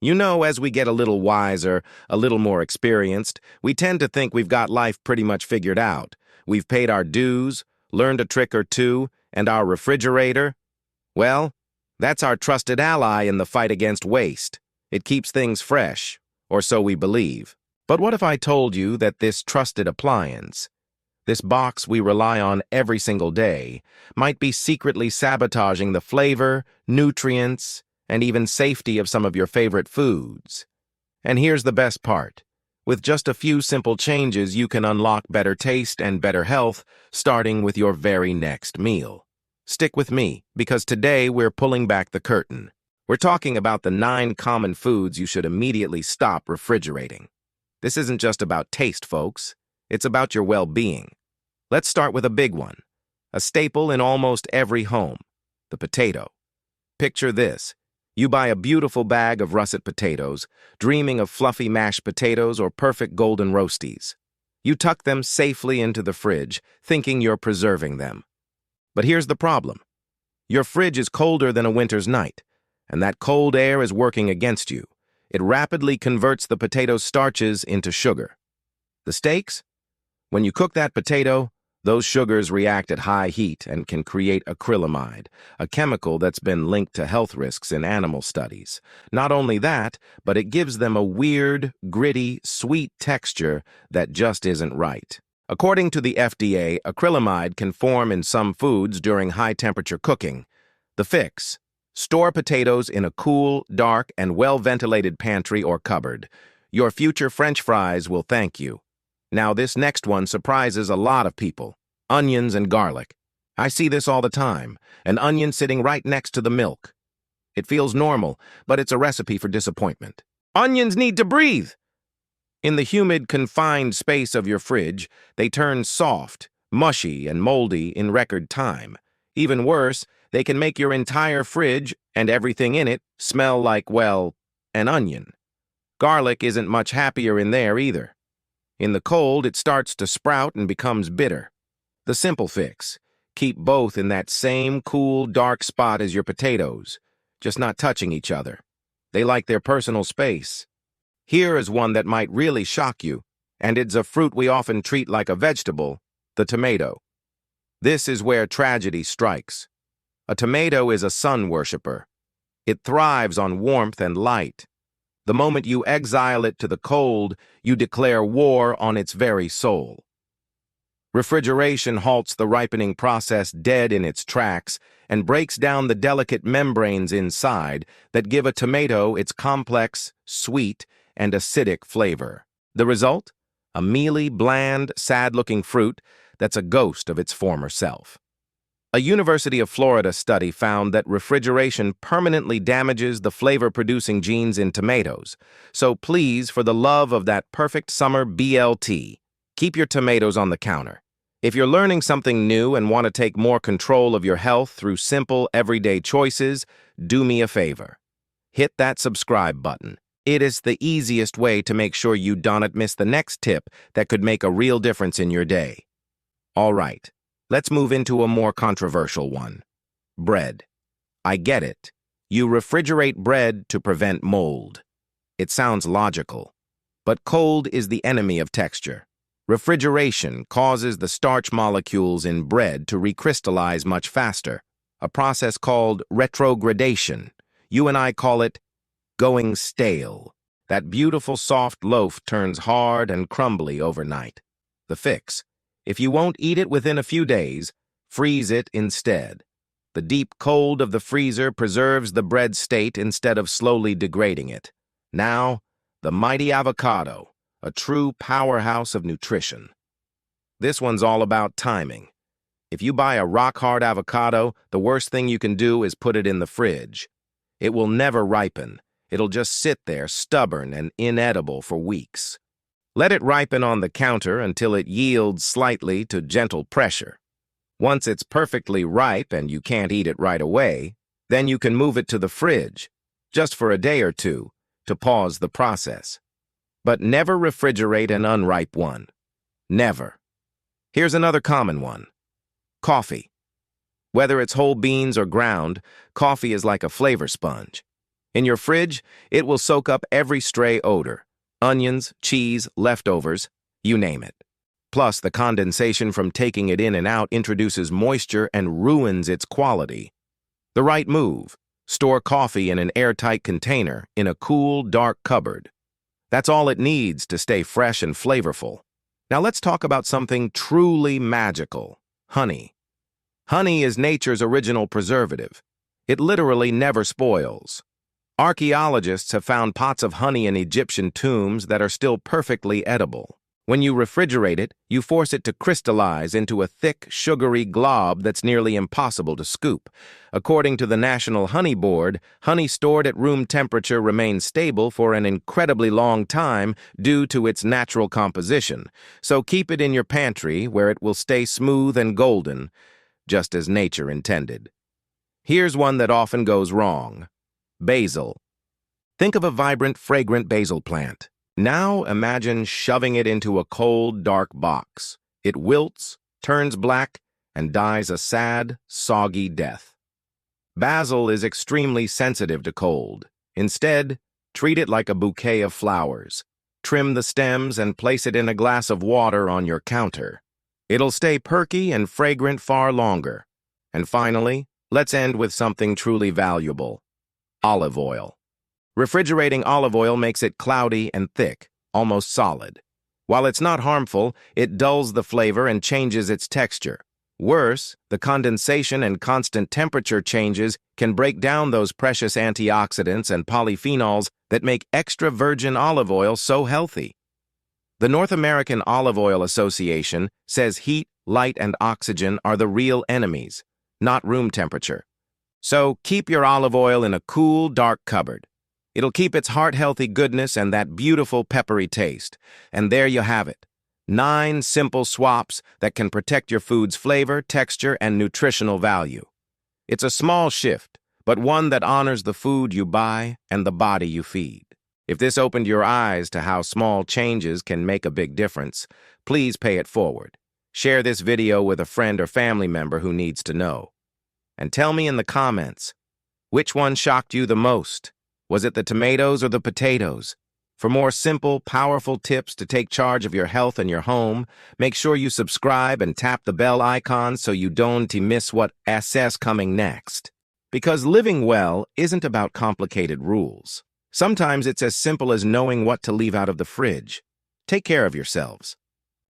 You know, as we get a little wiser, a little more experienced, we tend to think we've got life pretty much figured out. We've paid our dues, learned a trick or two, and our refrigerator, well, that's our trusted ally in the fight against waste. It keeps things fresh, or so we believe. But what if I told you that this trusted appliance, this box we rely on every single day, might be secretly sabotaging the flavor, nutrients, and even safety of some of your favorite foods? And here's the best part. With just a few simple changes, you can unlock better taste and better health, starting with your very next meal. Stick with me, because today we're pulling back the curtain. We're talking about the 9 common foods you should immediately stop refrigerating. This isn't just about taste, folks. It's about your well-being. Let's start with a big one, a staple in almost every home, the potato. Picture this. You buy a beautiful bag of russet potatoes, dreaming of fluffy mashed potatoes or perfect golden roasties. You tuck them safely into the fridge, thinking you're preserving them. But here's the problem. Your fridge is colder than a winter's night, and that cold air is working against you. It rapidly converts the potato's starches into sugar. The stakes? When you cook that potato, those sugars react at high heat and can create acrylamide, a chemical that's been linked to health risks in animal studies. Not only that, but it gives them a weird, gritty, sweet texture that just isn't right. According to the FDA, acrylamide can form in some foods during high-temperature cooking. The fix: store potatoes in a cool, dark, and well-ventilated pantry or cupboard. Your future French fries will thank you. Now, this next one surprises a lot of people. Onions and garlic. I see this all the time, an onion sitting right next to the milk. It feels normal, but it's a recipe for disappointment. Onions need to breathe! In the humid, confined space of your fridge, they turn soft, mushy, and moldy in record time. Even worse, they can make your entire fridge and everything in it smell like, well, an onion. Garlic isn't much happier in there either. In the cold, it starts to sprout and becomes bitter. The simple fix: keep both in that same cool, dark spot as your potatoes, just not touching each other. They like their personal space. Here is one that might really shock you, and it's a fruit we often treat like a vegetable, the tomato. This is where tragedy strikes. A tomato is a sun worshiper. It thrives on warmth and light. The moment you exile it to the cold, you declare war on its very soul. Refrigeration halts the ripening process dead in its tracks and breaks down the delicate membranes inside that give a tomato its complex, sweet, and acidic flavor. The result? A mealy, bland, sad-looking fruit that's a ghost of its former self. A University of Florida study found that refrigeration permanently damages the flavor-producing genes in tomatoes. So please, for the love of that perfect summer BLT, keep your tomatoes on the counter. If you're learning something new and want to take more control of your health through simple, everyday choices, do me a favor. Hit that subscribe button. It is the easiest way to make sure you don't miss the next tip that could make a real difference in your day. All right. Let's move into a more controversial one. Bread. I get it. You refrigerate bread to prevent mold. It sounds logical. But cold is the enemy of texture. Refrigeration causes the starch molecules in bread to recrystallize much faster, a process called retrogradation. You and I call it going stale. That beautiful soft loaf turns hard and crumbly overnight. The fix: if you won't eat it within a few days, freeze it instead. The deep cold of the freezer preserves the bread state instead of slowly degrading it. Now, the mighty avocado, a true powerhouse of nutrition. This one's all about timing. If you buy a rock-hard avocado, the worst thing you can do is put it in the fridge. It will never ripen. It'll just sit there stubborn and inedible for weeks. Let it ripen on the counter until it yields slightly to gentle pressure. Once it's perfectly ripe and you can't eat it right away, then you can move it to the fridge, just for a day or two, to pause the process. But never refrigerate an unripe one. Never. Here's another common one. Coffee. Whether it's whole beans or ground, coffee is like a flavor sponge. In your fridge, it will soak up every stray odor. Onions, cheese, leftovers, you name it. Plus, the condensation from taking it in and out introduces moisture and ruins its quality. The right move: store coffee in an airtight container in a cool, dark cupboard. That's all it needs to stay fresh and flavorful. Now let's talk about something truly magical: honey. Honey is nature's original preservative. It literally never spoils. Archaeologists have found pots of honey in Egyptian tombs that are still perfectly edible. When you refrigerate it, you force it to crystallize into a thick, sugary glob that's nearly impossible to scoop. According to the National Honey Board, honey stored at room temperature remains stable for an incredibly long time due to its natural composition. So keep it in your pantry where it will stay smooth and golden, just as nature intended. Here's one that often goes wrong: basil. Think of a vibrant, fragrant basil plant. Now imagine shoving it into a cold, dark box. It wilts, turns black, and dies a sad, soggy death. Basil is extremely sensitive to cold. Instead, treat it like a bouquet of flowers. Trim the stems and place it in a glass of water on your counter. It'll stay perky and fragrant far longer. And finally, let's end with something truly valuable: olive oil. Refrigerating olive oil makes it cloudy and thick, almost solid. While it's not harmful, it dulls the flavor and changes its texture. Worse, the condensation and constant temperature changes can break down those precious antioxidants and polyphenols that make extra virgin olive oil so healthy. The North American Olive Oil Association says heat, light, and oxygen are the real enemies, not room temperature. So keep your olive oil in a cool, dark cupboard. It'll keep its heart-healthy goodness and that beautiful peppery taste. And there you have it: 9 simple swaps that can protect your food's flavor, texture, and nutritional value. It's a small shift, but one that honors the food you buy and the body you feed. If this opened your eyes to how small changes can make a big difference, please pay it forward. Share this video with a friend or family member who needs to know. And tell me in the comments, which one shocked you the most? Was it the tomatoes or the potatoes? For more simple, powerful tips to take charge of your health and your home, make sure you subscribe and tap the bell icon so you don't miss what is coming next. Because living well isn't about complicated rules. Sometimes it's as simple as knowing what to leave out of the fridge. Take care of yourselves.